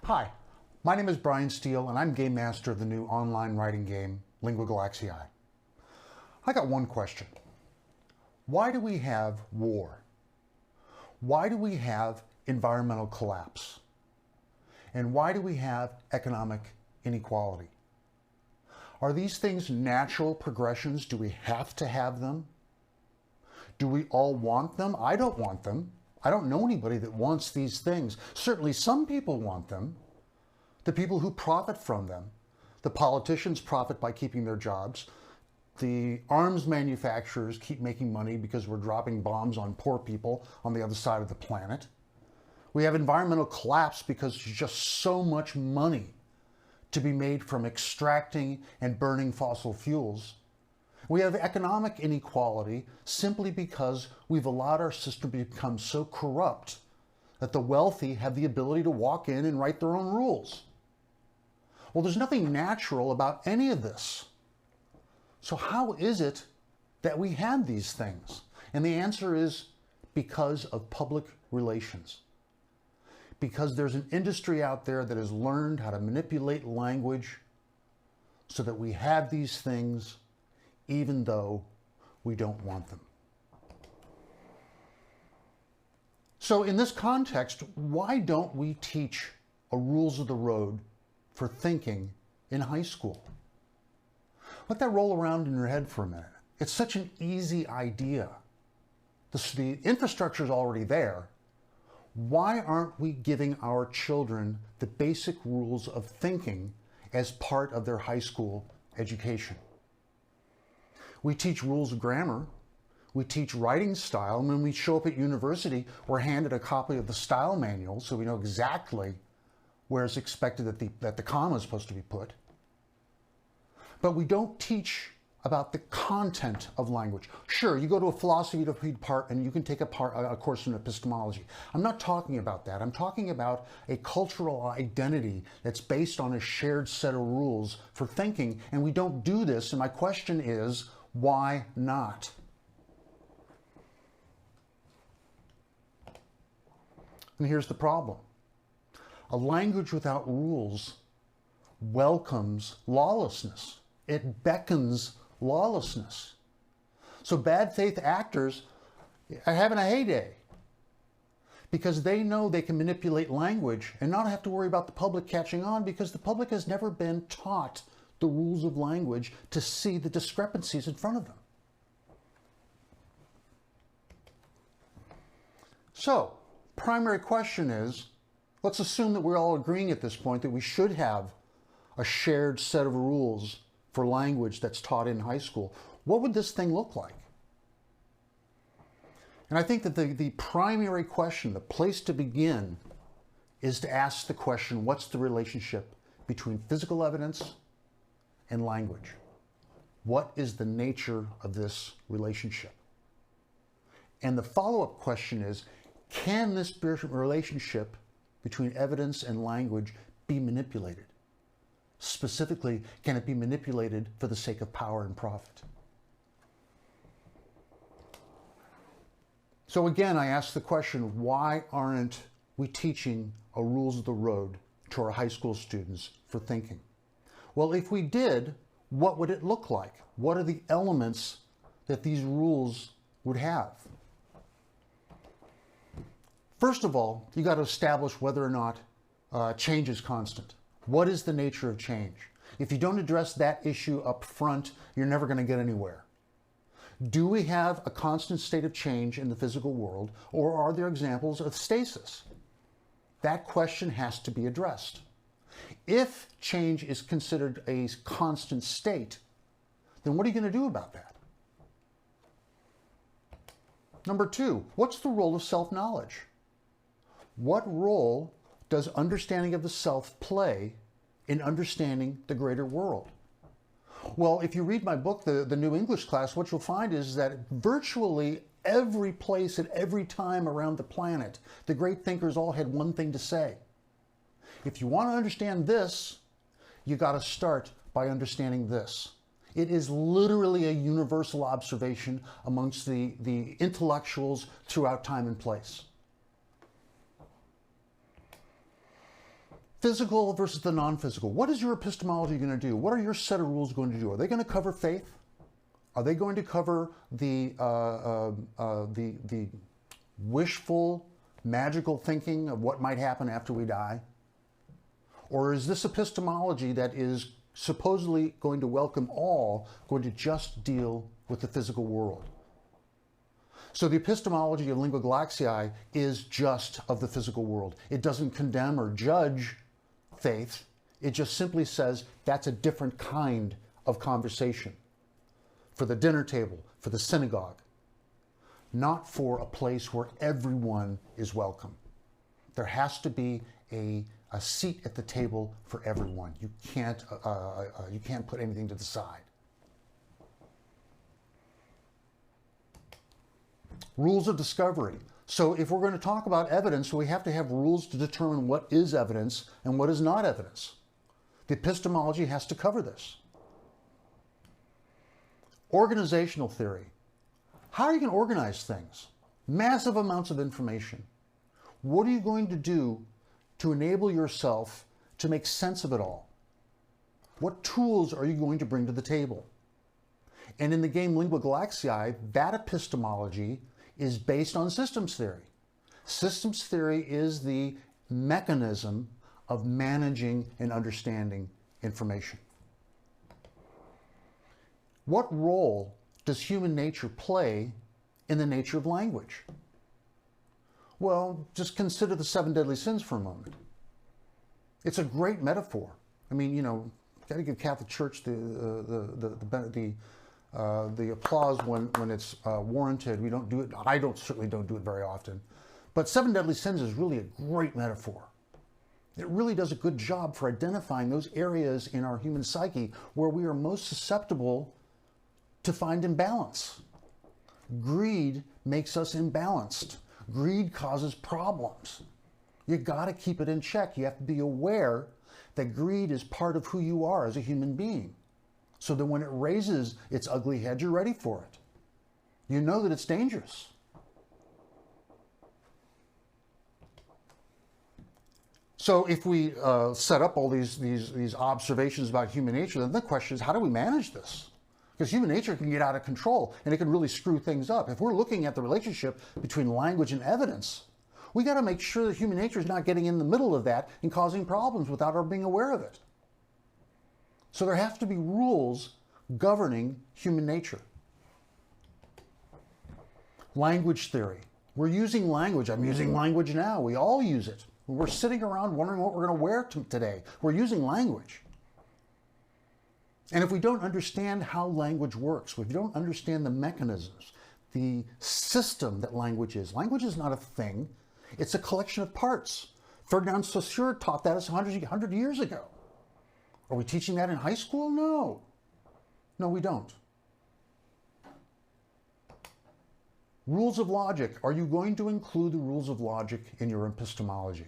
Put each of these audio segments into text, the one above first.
Hi, my name is Brian Steele and I'm Game Master of the new online writing game, Lingua Galaxiae. I got one question. Why do we have war? Why do we have environmental collapse? And why do we have economic inequality? Are these things natural progressions? Do we have to have them? Do we all want them? I don't want them. I don't know anybody that wants these things. Certainly some people want them. The people who profit from them. The politicians profit by keeping their jobs. The arms manufacturers keep making money because we're dropping bombs on poor people on the other side of the planet. We have environmental collapse because there's just so much money to be made from extracting and burning fossil fuels. We have economic inequality simply because we've allowed our system to become so corrupt that the wealthy have the ability to walk in and write their own rules. Well, there's nothing natural about any of this. So how is it that we have these things? And the answer is because of public relations. Because there's an industry out there that has learned how to manipulate language so that we have these things even though we don't want them. So in this context, why don't we teach a rules of the road for thinking in high school? Let that roll around in your head for a minute. It's such an easy idea. The infrastructure is already there. Why aren't we giving our children the basic rules of thinking as part of their high school education? We teach rules of grammar. We teach writing style. And when we show up at university, we're handed a copy of the style manual so we know exactly where it's expected that the comma is supposed to be put. But we don't teach about the content of language. Sure, you go to a philosophy department and you can take a course in epistemology. I'm not talking about that. I'm talking about a cultural identity that's based on a shared set of rules for thinking, and we don't do this. And my question is, why not? And here's the problem. A language without rules welcomes lawlessness. It beckons lawlessness. So bad faith actors are having a heyday because they know they can manipulate language and not have to worry about the public catching on, because the public has never been taught the rules of language to see the discrepancies in front of them. So, primary question is, let's assume that we're all agreeing at this point that we should have a shared set of rules for language that's taught in high school. What would this thing look like? And I think that the primary question, the place to begin, is to ask the question, what's the relationship between physical evidence and language? What is the nature of this relationship? And the follow-up question is, can this relationship between evidence and language be manipulated? Specifically, can it be manipulated for the sake of power and profit? So again, I ask the question, why aren't we teaching a rules of the road to our high school students for thinking? Well, if we did, what would it look like? What are the elements that these rules would have? First of all, you got to establish whether or not change is constant. What is the nature of change? If you don't address that issue up front, you're never going to get anywhere. Do we have a constant state of change in the physical world, or are there examples of stasis? That question has to be addressed. If change is considered a constant state, then what are you going to do about that? Number two, what's the role of self-knowledge? What role does understanding of the self play in understanding the greater world? Well, if you read my book, the New English Class, what you'll find is that virtually every place at every time around the planet, the great thinkers all had one thing to say. If you want to understand this, you got to start by understanding this. It is literally a universal observation amongst the intellectuals throughout time and place. Physical versus the non-physical. What is your epistemology going to do? What are your set of rules going to do? Are they going to cover faith? Are they going to cover the wishful, magical thinking of what might happen after we die? Or is this epistemology that is supposedly going to welcome all going to just deal with the physical world? So the epistemology of Lingua Galaxiae is just of the physical world. It doesn't condemn or judge faith. It just simply says that's a different kind of conversation for the dinner table, for the synagogue, not for a place where everyone is welcome. There has to be a seat at the table for everyone. You can't put anything to the side. Rules of discovery. So if we're going to talk about evidence, we have to have rules to determine what is evidence and what is not evidence. The epistemology has to cover this. Organizational theory. How are you going to organize things? Massive amounts of information. What are you going to do to enable yourself to make sense of it all? What tools are you going to bring to the table? And in the game Lingua Galaxiae, that epistemology is based on systems theory. Systems theory is the mechanism of managing and understanding information. What role does human nature play in the nature of language? Well, just consider the 7 deadly sins for a moment. It's a great metaphor. I mean, you know, got to give Catholic Church the applause when it's warranted. We don't do it. I certainly don't do it very often. But 7 deadly sins is really a great metaphor. It really does a good job for identifying those areas in our human psyche where we are most susceptible to find imbalance. Greed makes us imbalanced. Greed causes problems. You got to keep it in check. You have to be aware that greed is part of who you are as a human being, so that when it raises its ugly head, you're ready for it. You know that it's dangerous. So if we set up all these observations about human nature, then the question is, how do we manage this? Because human nature can get out of control and it can really screw things up. If we're looking at the relationship between language and evidence, we got to make sure that human nature is not getting in the middle of that and causing problems without our being aware of it. So there have to be rules governing human nature. Language theory. We're using language. I'm using language now. We all use it. We're sitting around wondering what we're going to wear today. We're using language. And if we don't understand how language works, if we don't understand the mechanisms, the system that language is not a thing. It's a collection of parts. Ferdinand Saussure taught that us 100 years ago. Are we teaching that in high school? No. No, we don't. Rules of logic. Are you going to include the rules of logic in your epistemology?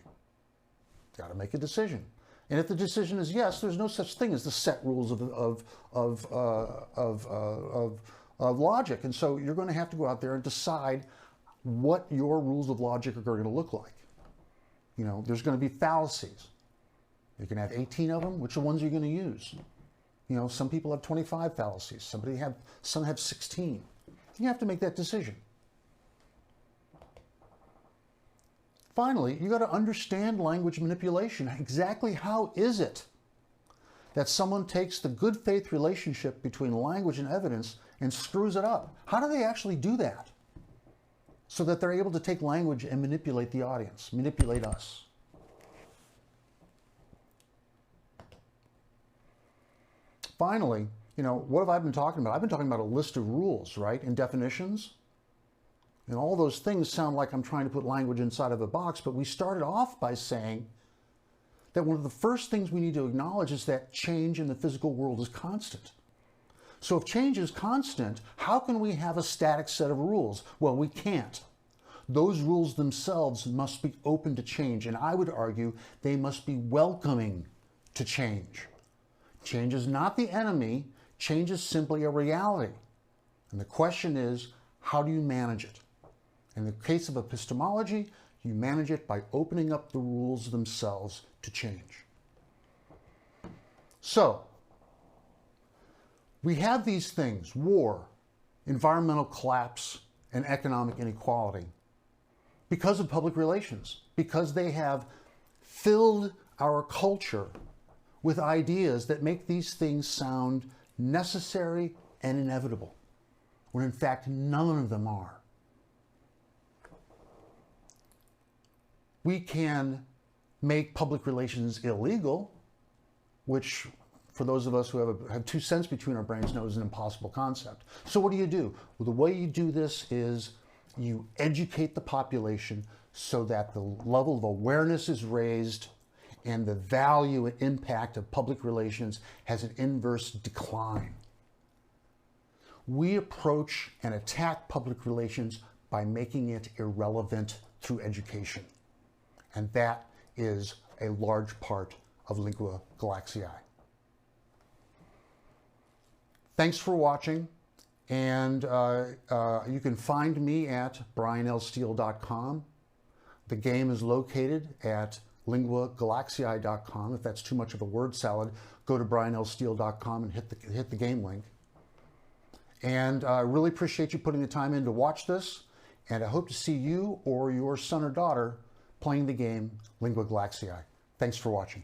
Got to make a decision. And if the decision is yes, there's no such thing as the set rules of logic. And so you're going to have to go out there and decide what your rules of logic are going to look like. You know, there's going to be fallacies. You can have 18 of them. Which ones are you going to use? You know, some people have 25 fallacies. Some have 16. You have to make that decision. Finally, you got to understand language manipulation. Exactly how is it that someone takes the good faith relationship between language and evidence and screws it up? How do they actually do that so that they're able to take language and manipulate the audience, manipulate us? Finally, you know, what have I been talking about? I've been talking about a list of rules, right, and definitions. And all those things sound like I'm trying to put language inside of a box, but we started off by saying that one of the first things we need to acknowledge is that change in the physical world is constant. So if change is constant, how can we have a static set of rules? Well, we can't. Those rules themselves must be open to change, and I would argue they must be welcoming to change. Change is not the enemy. Change is simply a reality. And the question is, how do you manage it? In the case of epistemology, You manage it by opening up the rules themselves to change. So, we have these things: war, environmental collapse, and economic inequality, because of public relations, because they have filled our culture with ideas that make these things sound necessary and inevitable, when in fact none of them are. We can make public relations illegal, which for those of us who have 2 cents between our brains know is an impossible concept. So what do? Well, the way you do this is you educate the population so that the level of awareness is raised and the value and impact of public relations has an inverse decline. We approach and attack public relations by making it irrelevant through education. And that is a large part of Lingua Galaxiae. Thanks for watching, and you can find me at brianlsteele.com. The game is located at linguagalaxiae.com. If that's too much of a word salad, go to brianlsteele.com and hit the game link. And I really appreciate you putting the time in to watch this, and I hope to see you or your son or daughter playing the game Lingua Galaxiae. Thanks for watching.